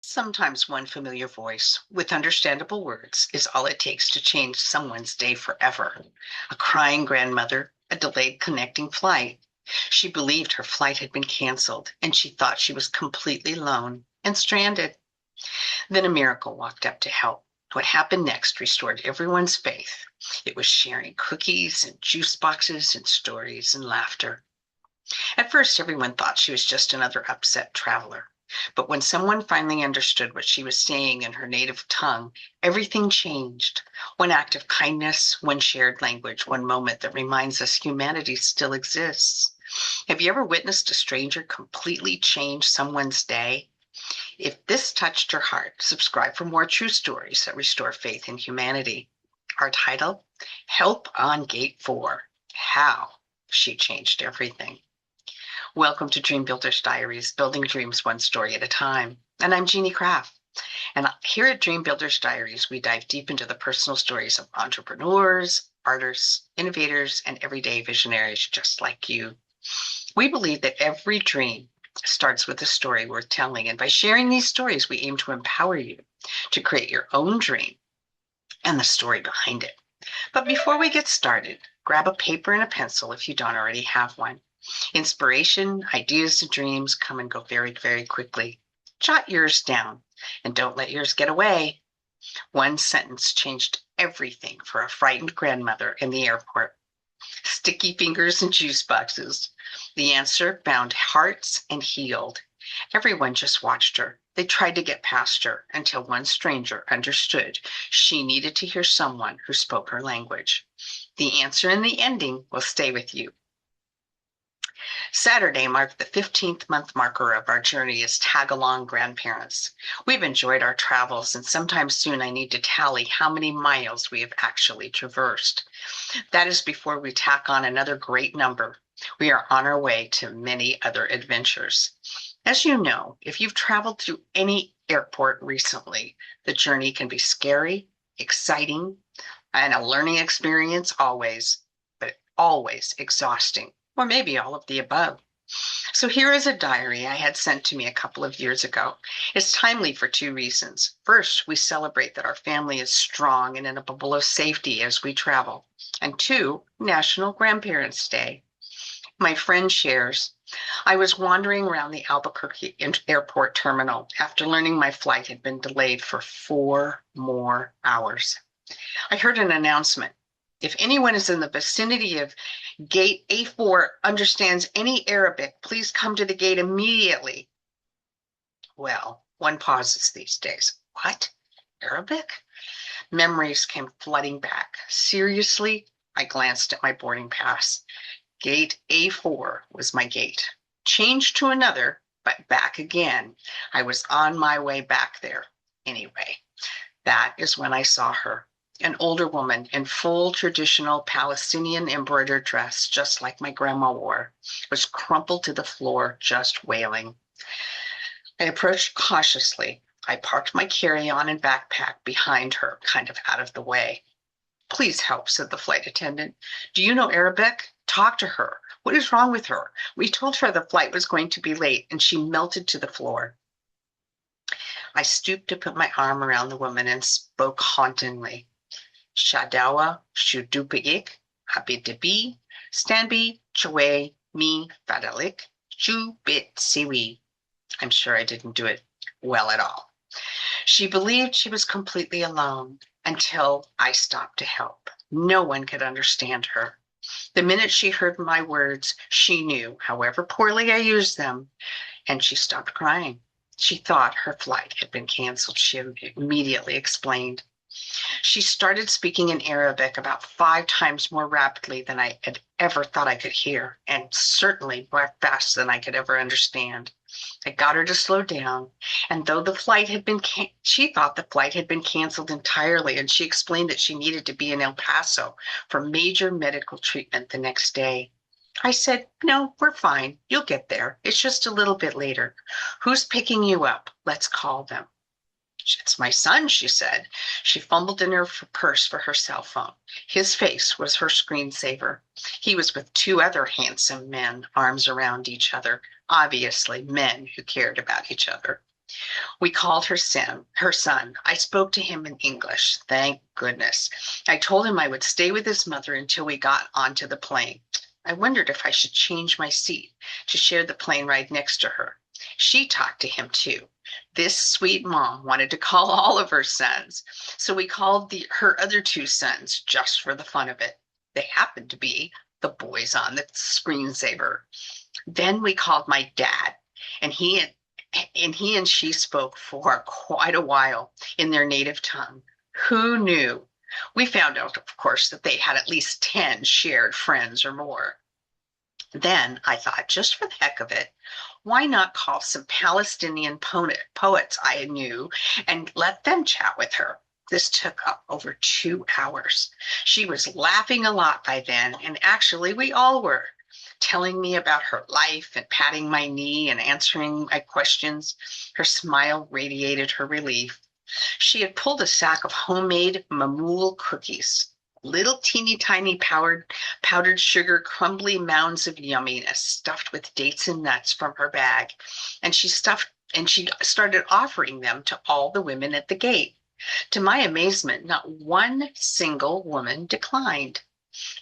Sometimes one familiar voice with understandable words is all it takes to change someone's day forever. A crying grandmother, a delayed connecting flight. She believed her flight had been canceled and she thought she was completely alone and stranded. Then a miracle walked up to help. What happened next restored everyone's faith. It was sharing cookies and juice boxes and stories and laughter. At first, everyone thought she was just another upset traveler. But when someone finally understood what she was saying in her native tongue, everything changed. One act of kindness, one shared language, one moment that reminds us humanity still exists. Have you ever witnessed a stranger completely change someone's day? If this touched your heart, subscribe for more true stories that restore faith in humanity. Our title, Help on Gate 4, How She Changed Everything. Welcome to Dream Builders Diaries, building dreams one story at a time. And I'm Jeannie Kraft. And here at Dream Builders Diaries, we dive deep into the personal stories of entrepreneurs, artists, innovators, and everyday visionaries just like you. We believe that every dream starts with a story worth telling. And by sharing these stories, we aim to empower you to create your own dream and the story behind it. But before we get started, grab a paper and a pencil if you don't already have one. Inspiration, ideas, and dreams come and go very, very quickly. Jot yours down and don't let yours get away. One sentence changed everything for a frightened grandmother in the airport. Sticky fingers and juice boxes. The answer bound hearts and healed. Everyone just watched her. They tried to get past her until one stranger understood she needed to hear someone who spoke her language. The answer and the ending will stay with you. Saturday marked the 15th month marker of our journey as tag-along grandparents. We've enjoyed our travels, and sometime soon I need to tally how many miles we have actually traversed. That is before we tack on another great number. We are on our way to many other adventures. As you know, if you've traveled through any airport recently, the journey can be scary, exciting, and a learning experience always, but always exhausting, or maybe all of the above. So here is a diary I had sent to me a couple of years ago. It's timely for two reasons. First, we celebrate that our family is strong and in a bubble of safety as we travel. And two, National Grandparents' Day. My friend shares, I was wandering around the Albuquerque airport terminal after learning my flight had been delayed for 4 more hours. I heard an announcement. If anyone is in the vicinity of gate A4 understands any Arabic, please come to the gate immediately. Well, one pauses these days. What? Arabic? Memories came flooding back. Seriously? I glanced at my boarding pass. Gate A4 was my gate. Changed to another, but back again. I was on my way back there. Anyway, that is when I saw her. An older woman in full traditional Palestinian embroidered dress, just like my grandma wore, was crumpled to the floor, just wailing. I approached cautiously. I parked my carry-on and backpack behind her, kind of out of the way. Please help, said the flight attendant. Do you know Arabic? Talk to her. What is wrong with her? We told her the flight was going to be late, and she melted to the floor. I stooped to put my arm around the woman and spoke hauntingly. Shadawa Shudupik, Habidibi, Stanbi, Chwe, Mi, Fadalik, Chu Bit Siwi. I'm sure I didn't do it well at all. She believed she was completely alone until I stopped to help. No one could understand her. The minute she heard my words, she knew, however poorly I used them, and she stopped crying. She thought her flight had been canceled. She immediately explained. She started speaking in Arabic about 5 times more rapidly than I had ever thought I could hear, and certainly more fast than I could ever understand. I got her to slow down, and though the flight had been, she thought the flight had been canceled entirely, and she explained that she needed to be in El Paso for major medical treatment the next day. I said, no, we're fine. You'll get there. It's just a little bit later. Who's picking you up? Let's call them. It's my son, she said. She fumbled in her purse for her cell phone. His face was her screensaver. He was with 2 other handsome men, arms around each other, obviously men who cared about each other. We called her son. I spoke to him in English. Thank goodness. I told him I would stay with his mother until we got onto the plane. I wondered if I should change my seat to share the plane ride next to her. She talked to him too. This sweet mom wanted to call all of her sons, so we called her other two sons just for the fun of it. They happened to be the boys on the screensaver. Then we called my dad, and he and she spoke for quite a while in their native tongue. Who knew? We found out, of course, that they had at least 10 shared friends or more. Then I thought, just for the heck of it, why not call some Palestinian poets I knew and let them chat with her? This took up over 2 hours. She was laughing a lot by then, and actually, we all were, telling me about her life and patting my knee and answering my questions. Her smile radiated her relief. She had pulled a sack of homemade mamoul cookies, little teeny tiny powdered sugar crumbly mounds of yumminess stuffed with dates and nuts from her bag, and she started offering them to all the women at the gate. To my amazement, not one single woman declined.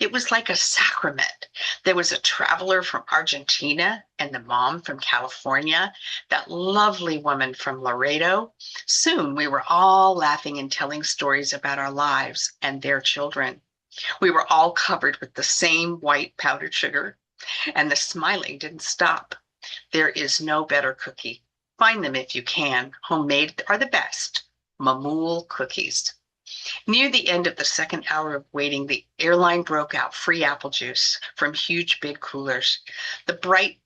It was like a sacrament. There was a traveler from Argentina and the mom from California, that lovely woman from Laredo. Soon we were all laughing and telling stories about our lives and their children. We were all covered with the same white powdered sugar, and the smiling didn't stop. There is no better cookie. Find them if you can. Homemade are the best. Mamoul cookies. Near the end of the second hour of waiting, the airline broke out free apple juice from huge big coolers. The bright,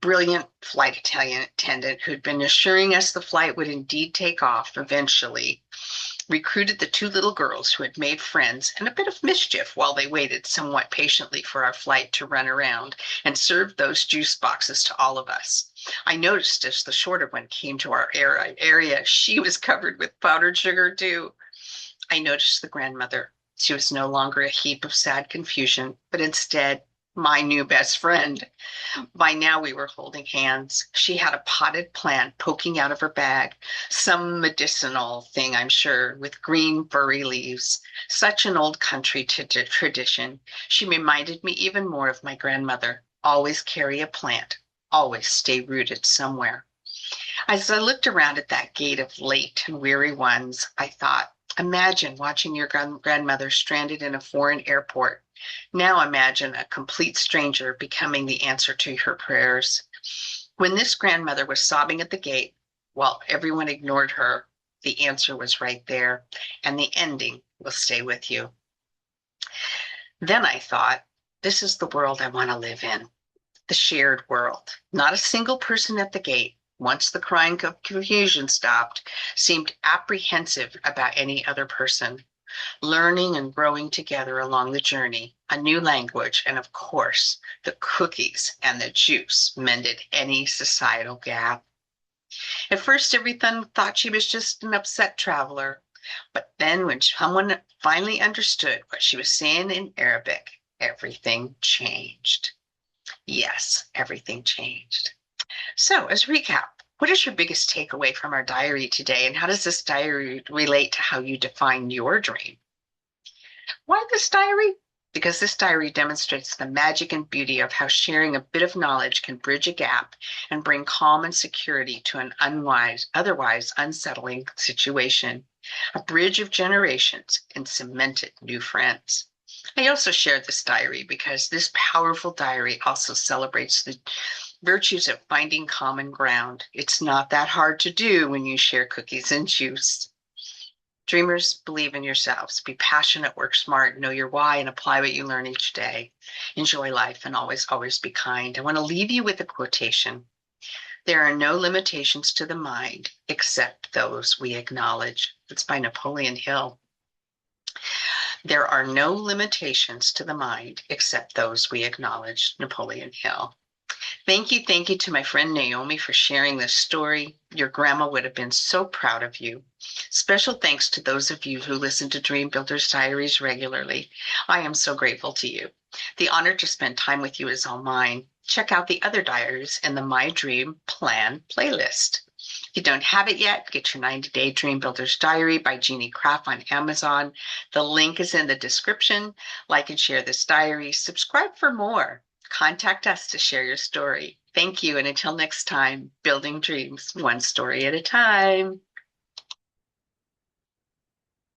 brilliant flight attendant who'd been assuring us the flight would indeed take off eventually recruited the two little girls who had made friends and a bit of mischief while they waited somewhat patiently for our flight to run around and served those juice boxes to all of us. I noticed as the shorter one came to our area, she was covered with powdered sugar too. I noticed the grandmother. She was no longer a heap of sad confusion, but instead my new best friend. By now we were holding hands. She had a potted plant poking out of her bag, some medicinal thing, I'm sure, with green furry leaves. Such an old country tradition. She reminded me even more of my grandmother. Always carry a plant, always stay rooted somewhere. As I looked around at that gate of late and weary ones, I thought, imagine watching your grandmother stranded in a foreign airport. Now imagine a complete stranger becoming the answer to her prayers. When this grandmother was sobbing at the gate, while everyone ignored her, the answer was right there, and the ending will stay with you. Then I thought, this is the world I want to live in, the shared world. Not a single person at the gate, once the crying of confusion stopped, seemed apprehensive about any other person. Learning and growing together along the journey, a new language, and of course, the cookies and the juice mended any societal gap. At first, everyone thought she was just an upset traveler, but then when someone finally understood what she was saying in Arabic, everything changed. Yes, everything changed. So, as a recap, what is your biggest takeaway from our diary today, and how does this diary relate to how you define your dream? Why this diary? Because this diary demonstrates the magic and beauty of how sharing a bit of knowledge can bridge a gap and bring calm and security to an otherwise unsettling situation, a bridge of generations and cemented new friends. I also shared this diary because this powerful diary also celebrates the virtues of finding common ground. It's not that hard to do when you share cookies and juice. Dreamers, believe in yourselves. Be passionate, work smart, know your why, and apply what you learn each day. Enjoy life and always, always be kind. I want to leave you with a quotation. There are no limitations to the mind except those we acknowledge. It's by Napoleon Hill. There are no limitations to the mind except those we acknowledge. Napoleon Hill. Thank you to my friend Naomi for sharing this story. Your grandma would have been so proud of you. Special thanks to those of you who listen to Dream Builders Diaries regularly. I am so grateful to you. The honor to spend time with you is all mine. Check out the other diaries in the My Dream Plan playlist. you don't have it yet, get your 90-Day Dream Builders Diary by Jeannie Craft on Amazon. The link is in the description. Like and share this diary. Subscribe for more. Contact us to share your story. Thank you, and until next time, building dreams one story at a time.